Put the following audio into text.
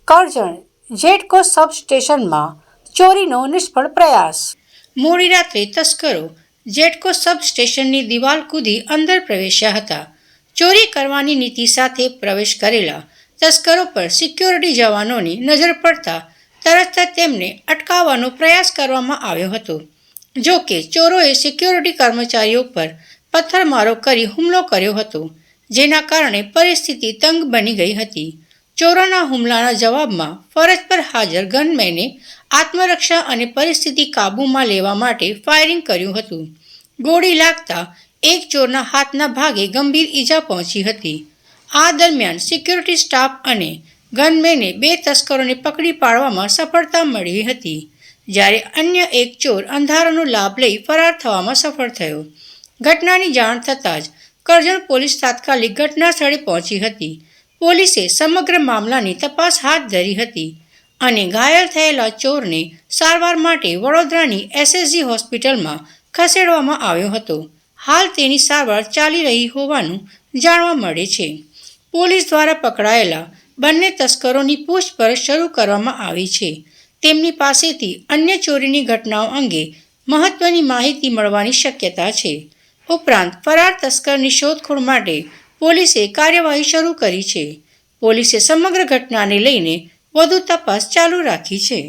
કરજણ જેટકો સબસ્ટેશનમાં ચોરીનો નિષ્ફળ પ્રયાસ। મોડી રાત્રે તસ્કરો જેટકો સબસ્ટેશનની દિવાલ કૂદી અંદર પ્રવેશ્યા હતા। ચોરી કરવાની નીતિ સાથે પ્રવેશ કરેલા તસ્કરો પર સિક્યોરિટી જવાનોની નજર પડતા તરત જ તેમને અટકાવવાનો પ્રયાસ કરવામાં આવ્યો હતો। જો કે ચોરોએ સિક્યોરિટી કર્મચારીઓ પર પથ્થરમારો કરી હુમલો કર્યો હતો, જેના કારણે પરિસ્થિતિ તંગ બની ગઈ હતી। ચોરોના હુમલાના જવાબમાં ફરજ પર હાજર ગનમેને આત્મરક્ષા અને પરિસ્થિતિ કાબૂમાં લેવા માટે ફાયરિંગ કર્યું હતું। ગોળી લાગતા એક ચોરના હાથના ભાગે ગંભીર ઈજા પહોંચી હતી। આ દરમિયાન સિક્યોરિટી સ્ટાફ અને ગનમેને 2 તસ્કરોને પકડી પાડવામાં સફળતા મેળવી હતી, જ્યારે અન્ય એક ચોર અંધારાનો લાભ લઈ ફરાર થવામાં સફળ થયો। ઘટનાની જાણ થતાં જ કરજણ પોલીસ તાત્કાલિક ઘટના સ્થળે પહોંચી હતી। પોલીસે સમગ્ર મામલાની તપાસ હાથ ધરી હતી અને ઘાયલ થયેલા ચોરને સારવાર માટે વડોદરાની SSG હોસ્પિટલમાં ખસેડવામાં આવ્યો હતો। હાલ તેની સારવાર ચાલી રહી હોવાનું જાણવા મળે છે। પોલીસ દ્વારા પકડાયેલા બંને તસ્કરોની પૂછપરછ શરૂ કરવામાં આવી છે। તેમની પાસેથી અન્ય ચોરીની ઘટનાઓ અંગે મહત્વની માહિતી મળવાની શક્યતા છે। ઉપરાંત ફરાર તસ્કરની શોધખોળ માટે પોલીસે કાર્યવાહી શરૂ કરી છે। પોલીસે સમગ્ર ઘટનાને લઈને વધુ તપાસ ચાલુ રાખી છે।